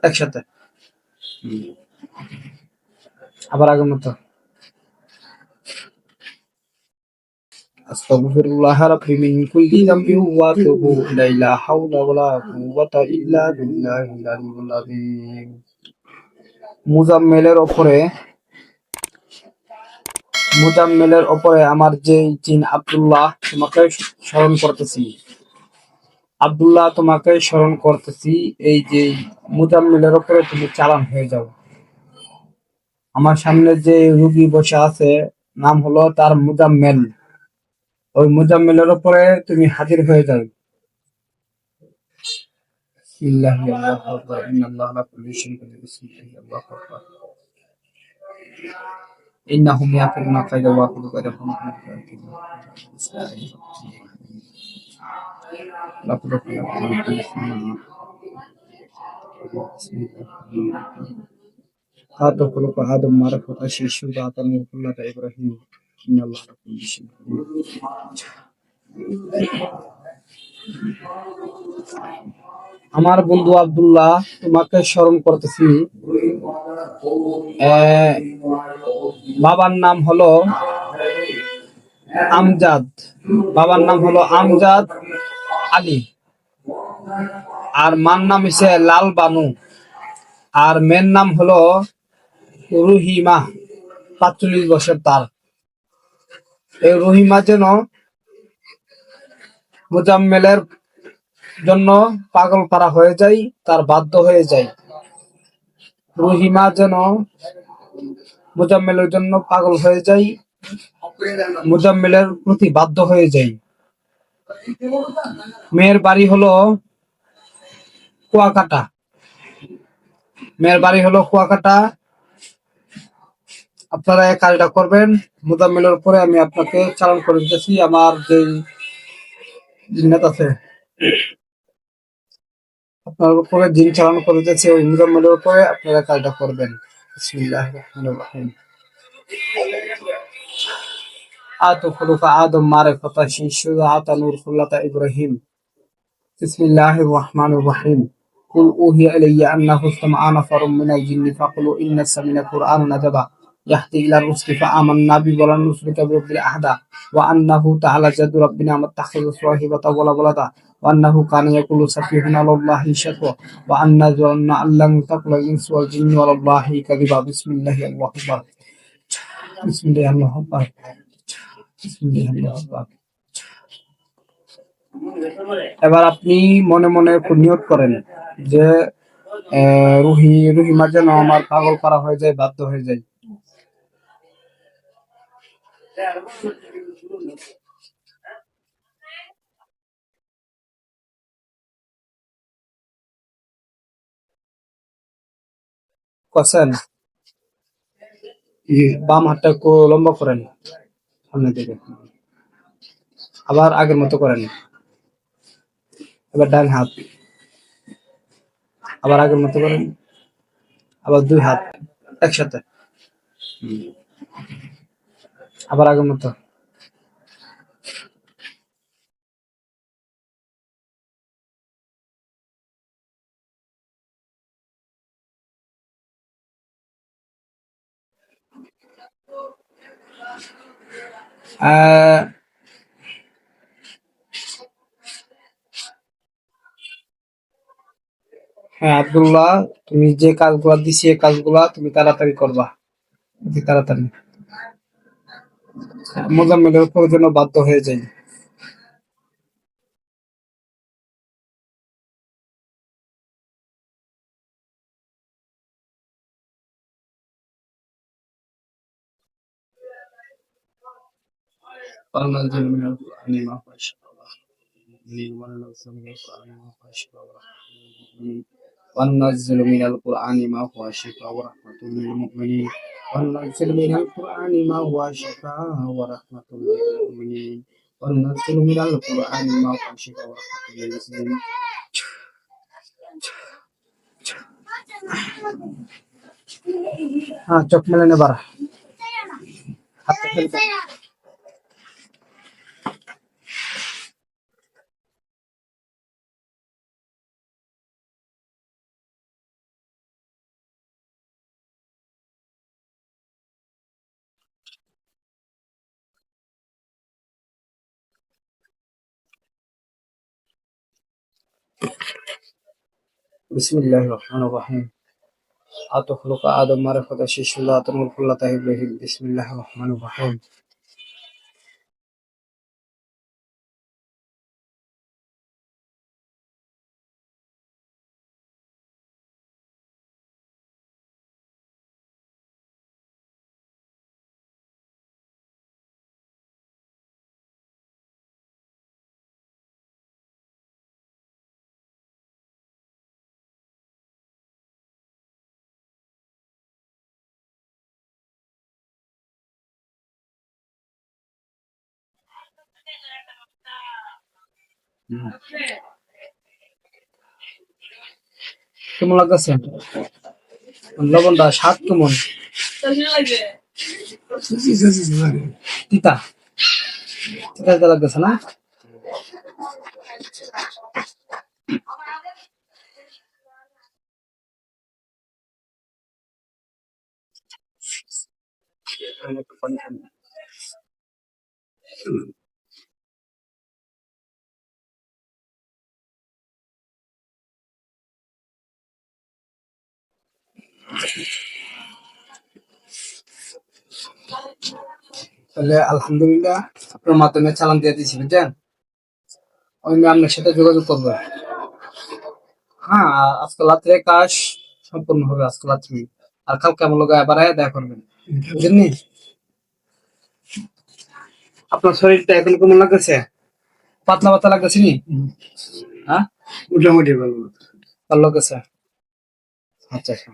একসাথে। আবার আগের মতো। আস্তাগফিরুল্লাহ রাব্বি মিন কুল্লি যামবিন ওয়া আতুবু ইলাইহি লা হাওলা ওয়ালা কুওয়াতা ইল্লা বিল্লাহিল আলিয়্যিল আযীম। মুজাম্মেলের ওপরে মুজাম্মেলের ওপরে আমার যে জিন আব্দুল্লাহ তোমাকে স্মরণ করতেছি। আব্দুল্লাহ তোমাকে স্মরণ করতেছি, এই যে মুজাম্মেলের ওপরে তুমি চালান হয়ে যাও। আমার সামনে যে রুগী বসে আছে নাম হলো তার মুজাম্মেল, ওই মুজাম্মেলের ওপরে তুমি হাজির হয়ে যাও। বিসমিল্লাহি আল্লাহু আকবার, ইন্নাল্লাহা আলা কুল্লি শাইইন কাদির, বিসমিল্লাহি আল্লাহু আকবার। ইন্নাহুম ইয়াকিলুনা কায়দা ওয়া আকিলু কায়দা ফাহুম ফিল বিসমিল্লাহি هذا خلق آدم معرفة الشيء ذات المخلة إبراهيم إن الله على كل شيء আমার বন্ধু আব্দুল্লাহ তোমাকে স্মরণ করতেছি। বাবার নাম হলো আমজাদ, বাবার নাম হলো আমজাদ আলী, আর মার নাম হচ্ছে লাল বানু, আর মেয়ের নাম হলো রহিমা, ৪৫ বছর তার। এই রহিমা যেন মুজাম্মেলের জন্য পাগল পারা হয়ে যায়, তার বাধ্য হয়ে যায়। রহিমা যেন মুজাম্মেলের জন্য পাগল হয়ে যায়, মুজাম্মেলের প্রতি বাধ্য হয়ে যায়। মেয়ের বাড়ি হলো কুয়াকাটা, মেয়ের বাড়ি হলো কুয়াকাটা। আপনারা এই কাজটা করবেন। মুজাম্মেলের উপরে আমি আপনাকে চালান করে দিতেছি। আমার যে জিন্নাত আছে আপনার উপরে জিন চালান করে দিতেছি, ওই মুজাম্মেলের উপরে আপনারা কাজটা করবেন। বিসমিল্লাহির রহমানির রহিম। আতু খুলুকা আদম মারিফাতা শিশুআতা নূর খুল্লাতা ইব্রাহিম। বিসমিল্লাহির রহমানির রহিম। কুল উহিয়া ইলাইয়া আন্নাহু ইসতামা'a নাফারুম মিনাল জিন্নি ফাকুলু ইন্না সামি'না কুরআনান আজাবা ইয়াহদি ইলা রুশদি ফাআমান্না বিহি ওয়া লান নুশরিকা বিরাব্বিনা আহাদা ওয়া আন্নাহু তাআলা জাদ্দু রাব্বিনা মাত্তাখাযা সাহিবাতা ওয়ালা ওয়ালাদা ওয়া আন্নাহু কানা ইয়াকুলু সাফিহুনা আলাল্লাহি শাতওয়া ওয়া আন্না যান্না আল্লান তাকুলা ইনসু ওয়াল জিন্নু আলাল্লাহি কাযিবা। বিসমিল্লাহি আল্লাহু আকবার, বিসমিল্লাহি আল্লাহু আকবার, বিসমিল্লাহি আল্লাহু আকবার। এবার আপনি মনে মনে নিয়ত করেন যে রহিমা যেন আমার পাগল করা হয়ে যায়, বাধ্য হয়ে যায়। করছেন? বাম হাতটা একটু লম্বা করেন সামনের দিকে, আবার আগের মতো করেন। এবার ডান হাত, আবার আগের মতো করেন। আবার 2 হাত একসাথে, আবার আগের মতো। হ্যাঁ আব্দুল্লাহ, তুমি যে কাজগুলা দিছি এই কাজগুলা তুমি তাড়াতাড়ি করবা, অতি তাড়াতাড়ি। মোজাম্মেলের উপর যেন বাধ্য হয়ে যাই। وننزل من القرآن ما هو شفاء وننزل من القرآن ما هو شفاء وننزل من القرآن ما هو شفاء ورحمة للمؤمنين وننزل من القرآن ما هو شفاء ورحمة للمؤمنين وننزل من القرآن ما هو شفاء ورحمة للمسلمين। हाँ चोख मेले ने बारा हाथ फेलते বিসমিল্লাহির রহমানির রহিম। আত খুলুকা আদম মারিফাতা শিশুল্লাহ আতনুল খুল্লাতা ইব্রাহিম। বিসমিল্লাহির রহমানির রহিম। কেমন লাগতেছে? লবণটা স্বাদ কেমন? তিতা তিতা তিতা লাগতেছে না? তাহলে আলহামদুলিল্লাহ আপনার মাধ্যমে চালান দিয়ে দিয়েছি, বুঝছেন? ওই মেয়ে আপনার সাথে যোগাযোগ করবে। হ্যাঁ, আজকে রাত্রে কাজ সম্পূর্ণ হবে আজকে রাত্রে। আর কালকে আমার লোক আবার আয়া দেখা করবেন, বুঝলেননি? আপনার শরীরটা এখন কেমন লাগতেছে? পাতলা পাতলা লাগতেছে নি? হ্যাঁ, মোটামুটি ভালো। ভালো লাগতেছে। আচ্ছা আচ্ছা।